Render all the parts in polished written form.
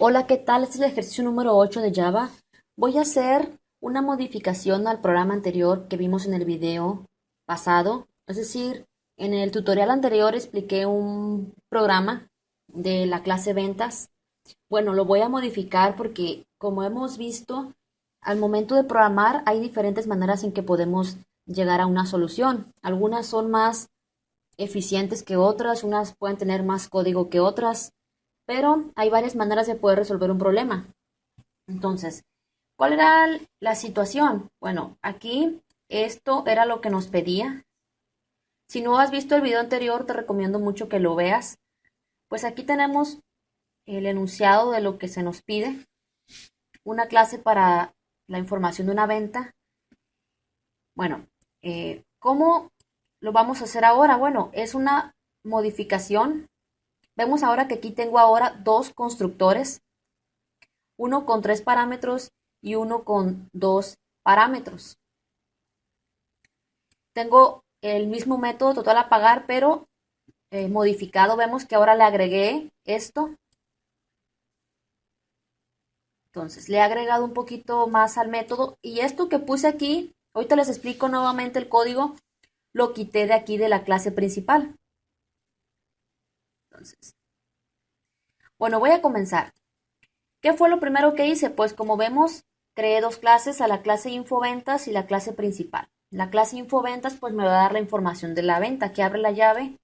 Hola, ¿qué tal? Este es el ejercicio número 8 de Java. Voy a hacer una modificación al programa anterior que vimos en el video pasado. Es decir, en el tutorial anterior expliqué un programa de la clase ventas. Bueno, lo voy a modificar porque, como hemos visto, al momento de programar hay diferentes maneras en que podemos llegar a una solución. Algunas son más eficientes que otras, unas pueden tener más código que otras, pero hay varias maneras de poder resolver un problema. Entonces, ¿cuál era la situación? Bueno, aquí esto era lo que nos pedía. Si no has visto el video anterior, te recomiendo mucho que lo veas. Pues aquí tenemos el enunciado de lo que se nos pide, una clase para la información de una venta. Bueno, ¿cómo lo vamos a hacer ahora? Bueno, es una modificación. Vemos ahora que aquí tengo ahora dos constructores, uno con 3 parámetros y uno con 2 parámetros. Tengo el mismo método total a pagar, pero modificado. Vemos que ahora le agregué esto. Entonces, le he agregado un poquito más al método. Y esto que puse aquí, ahorita les explico nuevamente el código, lo quité de aquí de la clase principal. Entonces, bueno, voy a comenzar. ¿Qué fue lo primero que hice? Pues como vemos, creé dos clases, a la clase Infoventas y la clase principal. La clase Infoventas pues me va a dar la información de la venta, que abre la llave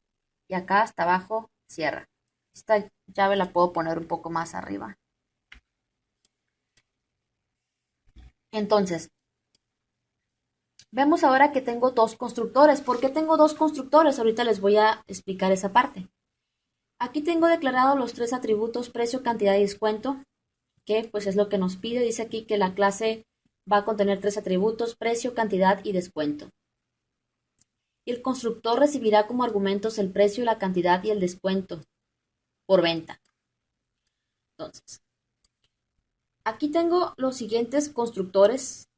y acá hasta abajo cierra. Esta llave la puedo poner un poco más arriba. Entonces, vemos ahora que tengo dos constructores. ¿Por qué tengo dos constructores? Ahorita les voy a explicar esa parte. Aquí tengo declarado los tres atributos precio, cantidad y descuento, que pues es lo que nos pide. Dice aquí que la clase va a contener tres atributos, precio, cantidad y descuento. Y el constructor recibirá como argumentos el precio, la cantidad y el descuento por venta. Entonces, aquí tengo los siguientes constructores.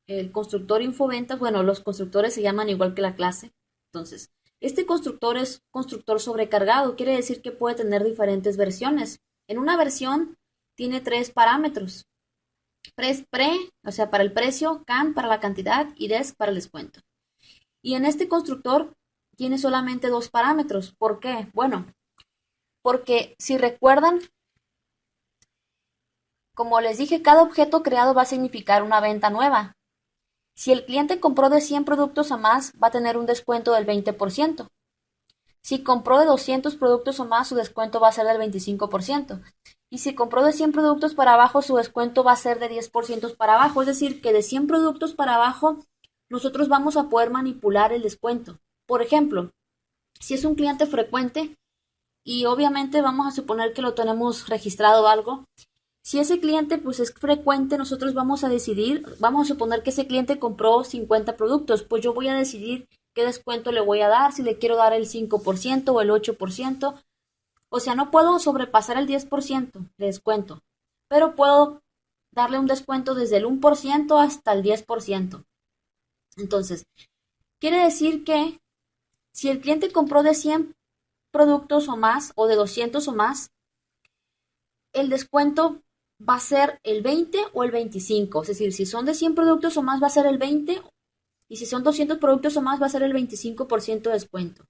El constructor Infoventas, bueno, los constructores se llaman igual que la clase. Entonces, este constructor es constructor sobrecargado, quiere decir que puede tener diferentes versiones. En una versión tiene 3 parámetros. O sea, para el precio, can para la cantidad y des para el descuento. Y en este constructor tiene solamente 2 parámetros. ¿Por qué? Bueno, porque si recuerdan, como les dije, cada objeto creado va a significar una venta nueva. Si el cliente compró de 100 productos o más, va a tener un descuento del 20%. Si compró de 200 productos o más, su descuento va a ser del 25%. Y si compró de 100 productos para abajo, su descuento va a ser de 10% para abajo. Es decir, que de 100 productos para abajo, nosotros vamos a poder manipular el descuento. Por ejemplo, si es un cliente frecuente y obviamente vamos a suponer que lo tenemos registrado algo, si ese cliente pues es frecuente, nosotros vamos a decidir, vamos a suponer que ese cliente compró 50 productos, pues yo voy a decidir qué descuento le voy a dar, si le quiero dar el 5% o el 8%. O sea, no puedo sobrepasar el 10% de descuento, pero puedo darle un descuento desde el 1% hasta el 10%. Entonces, quiere decir que si el cliente compró de 100 productos o más o de 200 o más, el descuento va a ser el 20 o el 25. Es decir, si son de 100 productos o más va a ser el 20 y si son 200 productos o más va a ser el 25% de descuento.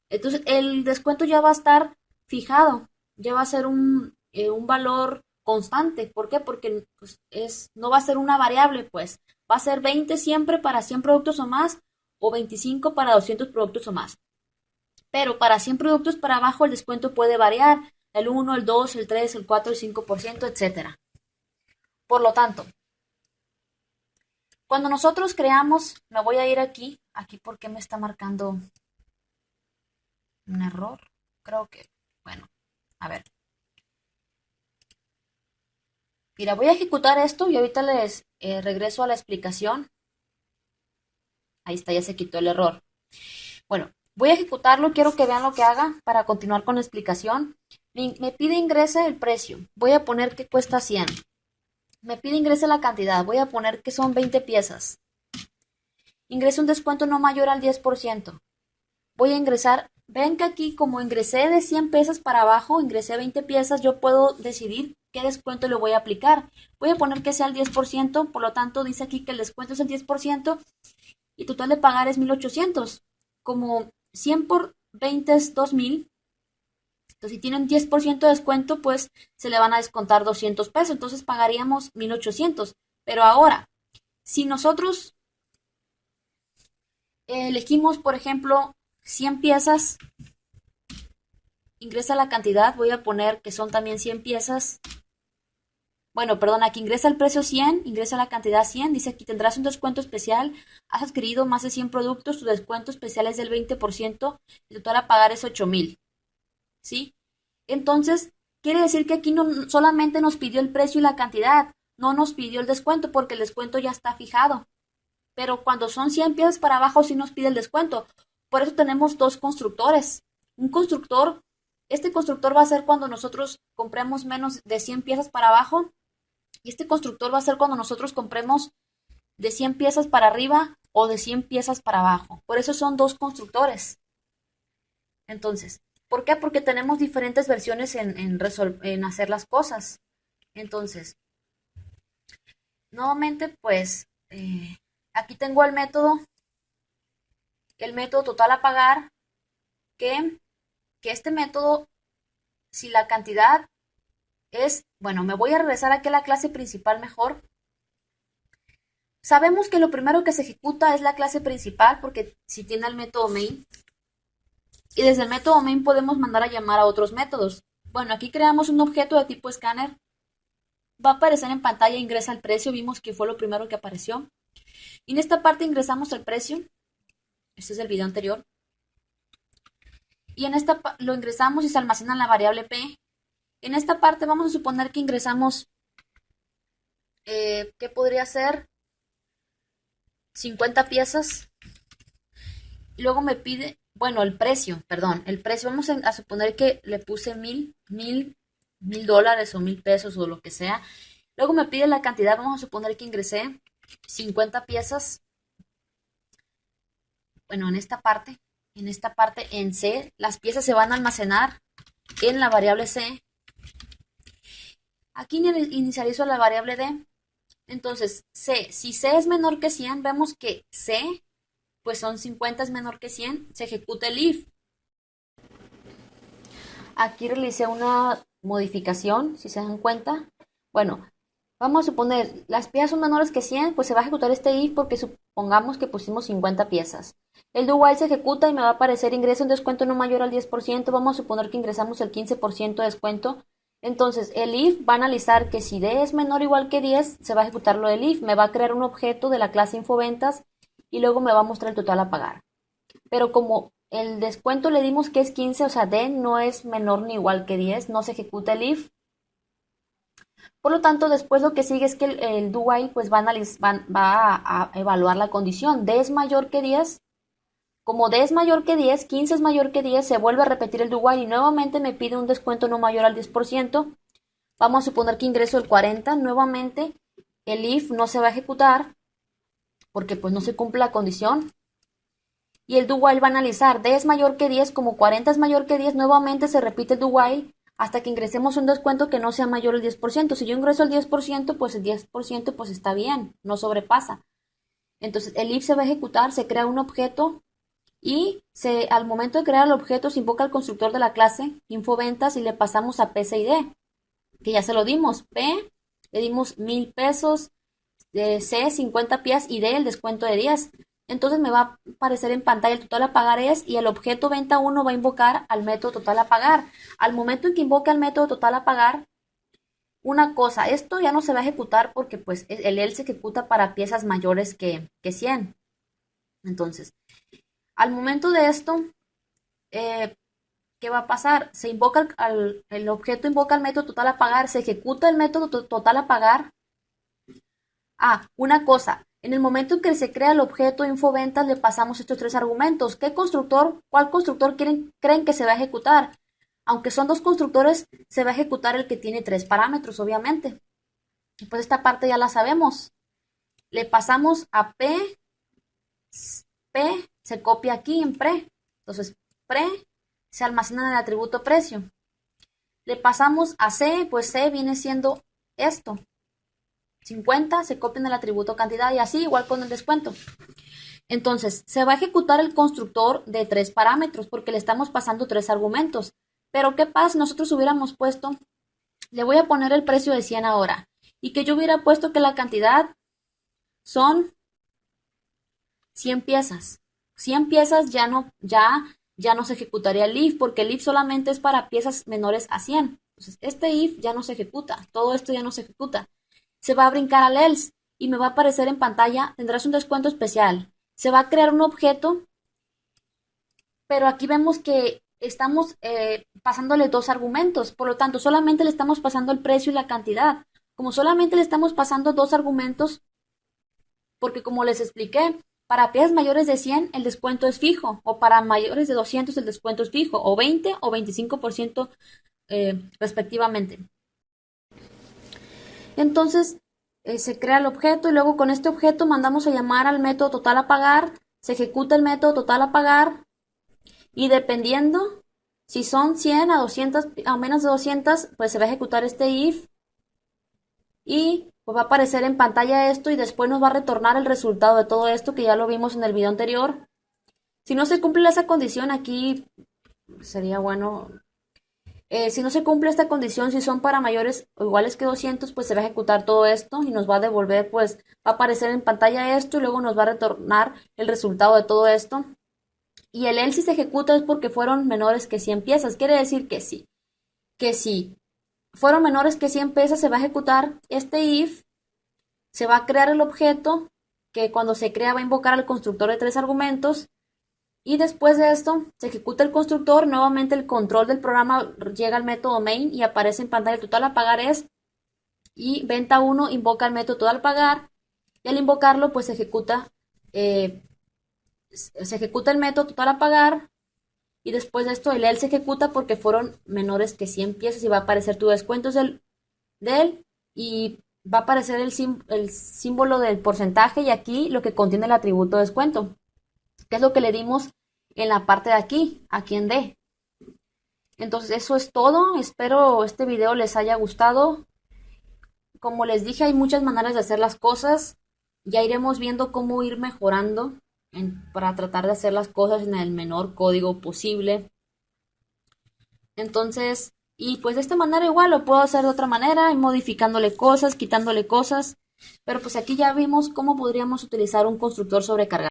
Entonces, el descuento ya va a estar fijado, ya va a ser un valor constante. ¿Por qué? Porque pues, no va a ser una variable, pues va a ser 20 siempre para 100 productos o más o 25 para 200 productos o más. Pero para 100 productos para abajo el descuento puede variar, el 1, el 2, el 3, el 4, el 5%, etcétera. Por lo tanto, cuando nosotros creamos, me voy a ir aquí porque me está marcando un error. Creo que, bueno, a ver. Mira, voy a ejecutar esto y ahorita les regreso a la explicación. Ahí está, ya se quitó el error. Bueno, voy a ejecutarlo, quiero que vean lo que haga para continuar con la explicación. Me pide ingrese el precio, voy a poner que cuesta 100. Me pide ingrese la cantidad, voy a poner que son 20 piezas. Ingrese un descuento no mayor al 10%. Voy a ingresar ven que aquí como ingresé de 100 piezas para abajo, ingresé 20 piezas, yo puedo decidir qué descuento le voy a aplicar. Voy a poner que sea el 10%, por lo tanto dice aquí que el descuento es el 10% y total de pagar es 1,800. Como 100 por 20 es 2,000. Entonces, si tiene un 10% de descuento, pues se le van a descontar 200 pesos. Entonces pagaríamos 1,800. Pero ahora, si nosotros elegimos, por ejemplo, 100 piezas, ingresa la cantidad, voy a poner que son también 100 piezas. Bueno, perdón, aquí ingresa el precio 100, ingresa la cantidad 100, dice aquí tendrás un descuento especial, has adquirido más de 100 productos, tu descuento especial es del 20%, el total a pagar es 8,000, ¿sí? Entonces, quiere decir que aquí no solamente nos pidió el precio y la cantidad, no nos pidió el descuento porque el descuento ya está fijado. Pero cuando son 100 piezas para abajo sí nos pide el descuento. Por eso tenemos dos constructores. Un constructor, este constructor va a ser cuando nosotros compremos menos de 100 piezas para abajo y este constructor va a ser cuando nosotros compremos de 100 piezas para arriba o de 100 piezas para abajo. Por eso son dos constructores. Entonces, ¿por qué? Porque tenemos diferentes versiones en hacer las cosas. Entonces, nuevamente, pues, aquí tengo el método total a pagar, que, que este método, si la cantidad es, bueno, me voy a regresar aquí a la clase principal mejor. Sabemos que lo primero que se ejecuta es la clase principal, porque si tiene el método main, y desde el método main podemos mandar a llamar a otros métodos. Bueno, aquí creamos un objeto de tipo escáner. Va a aparecer en pantalla, ingresa el precio, vimos que fue lo primero que apareció. Y en esta parte ingresamos el precio. Este es el video anterior. Y en esta lo ingresamos y se almacena en la variable P. En esta parte vamos a suponer que ingresamos, ¿qué podría ser? 50 piezas. Y luego me pide, bueno, el precio, perdón, el precio, vamos a suponer que le puse mil dólares o 1,000 pesos o lo que sea. Luego me pide la cantidad, vamos a suponer que ingresé 50 piezas. Bueno, en esta parte en C, las piezas se van a almacenar en la variable C. Aquí inicializo la variable D. Entonces, C, si C es menor que 100, vemos que C, pues son 50 es menor que 100, se ejecuta el if. Aquí realicé una modificación, si se dan cuenta. Bueno, vamos a suponer, las piezas son menores que 100, pues se va a ejecutar este if porque supongamos que pusimos 50 piezas. El do while se ejecuta y me va a aparecer ingreso un descuento no mayor al 10%. Vamos a suponer que ingresamos el 15% de descuento. Entonces, el if va a analizar que si D es menor o igual que 10, se va a ejecutar lo del if. Me va a crear un objeto de la clase infoventas y luego me va a mostrar el total a pagar. Pero como el descuento le dimos que es 15, o sea, D no es menor ni igual que 10, no se ejecuta el if. Por lo tanto, después lo que sigue es que el do while pues va a evaluar la condición. D es mayor que 10. Como D es mayor que 10, 15 es mayor que 10, se vuelve a repetir el do while y nuevamente me pide un descuento no mayor al 10%. Vamos a suponer que ingreso el 40. Nuevamente, el if no se va a ejecutar porque pues no se cumple la condición. Y el do while va a analizar, D es mayor que 10, como 40 es mayor que 10, nuevamente se repite el do while hasta que ingresemos un descuento que no sea mayor al 10%. Si yo ingreso el 10%, pues el 10% pues está bien, no sobrepasa. Entonces el if se va a ejecutar, se crea un objeto y al momento de crear el objeto se invoca al constructor de la clase infoventas y le pasamos a P, C y D, que ya se lo dimos. P, le dimos 1,000 pesos, C, 50 piezas y D, el descuento de 10. Entonces me va a aparecer en pantalla el total a pagar es y el objeto venta 1 va a invocar al método total a pagar. Al momento en que invoque al método total a pagar, una cosa, esto ya no se va a ejecutar porque pues el EL se ejecuta para piezas mayores que 100. Entonces, al momento de esto, ¿qué va a pasar? Se invoca el objeto invoca el método total a pagar, se ejecuta el método total a pagar. Una cosa, en el momento en que se crea el objeto infoventas le pasamos estos tres argumentos. ¿Cuál constructor creen que se va a ejecutar? Aunque son dos constructores, se va a ejecutar el que tiene tres parámetros, obviamente. Y pues esta parte ya la sabemos. Le pasamos a P se copia aquí en pre. Entonces, pre se almacenan en el atributo precio. Le pasamos a C, pues C viene siendo esto. 50 se copia en el atributo cantidad y así igual con el descuento. Entonces, se va a ejecutar el constructor de 3 parámetros porque le estamos pasando 3 argumentos. Pero ¿qué pasa si nosotros hubiéramos puesto, le voy a poner el precio de 100 ahora y que yo hubiera puesto que la cantidad son 100 piezas? 100 piezas ya no se ejecutaría el if porque el if solamente es para piezas menores a 100. Entonces, este if ya no se ejecuta, todo esto ya no se ejecuta. Se va a brincar al else y me va a aparecer en pantalla, tendrás un descuento especial. Se va a crear un objeto, pero aquí vemos que estamos pasándole 2 argumentos, por lo tanto solamente le estamos pasando el precio y la cantidad. Como solamente le estamos pasando 2 argumentos, porque como les expliqué, para piezas mayores de 100 el descuento es fijo, o para mayores de 200 el descuento es fijo, o 20 o 25% respectivamente. Entonces se crea el objeto y luego con este objeto mandamos a llamar al método total a pagar, se ejecuta el método total a pagar y dependiendo si son 100 a 200 a menos de 200, pues se va a ejecutar este if y pues va a aparecer en pantalla esto y después nos va a retornar el resultado de todo esto que ya lo vimos en el video anterior. Si no se cumple esa condición aquí sería bueno. Si no se cumple esta condición, si son para mayores o iguales que 200, pues se va a ejecutar todo esto y nos va a devolver, pues va a aparecer en pantalla esto y luego nos va a retornar el resultado de todo esto. Y el else si se ejecuta es porque fueron menores que 100 piezas. Quiere decir que sí. Que si fueron menores que 100 piezas se va a ejecutar este if, se va a crear el objeto que cuando se crea va a invocar al constructor de 3 argumentos. Y después de esto, se ejecuta el constructor, nuevamente el control del programa llega al método main y aparece en pantalla el total a pagar es, y venta 1 invoca el método total a pagar, y al invocarlo pues se ejecuta el método total a pagar, y después de esto el else se ejecuta porque fueron menores que 100 piezas y va a aparecer tu descuento de él, y va a aparecer el símbolo del porcentaje y aquí lo que contiene el atributo descuento, que es lo que le dimos en la parte de aquí en D. Entonces eso es todo, espero este video les haya gustado. Como les dije, hay muchas maneras de hacer las cosas, ya iremos viendo cómo ir mejorando para tratar de hacer las cosas en el menor código posible. Entonces, y pues de esta manera igual lo puedo hacer de otra manera, modificándole cosas, quitándole cosas, pero pues aquí ya vimos cómo podríamos utilizar un constructor sobrecargado.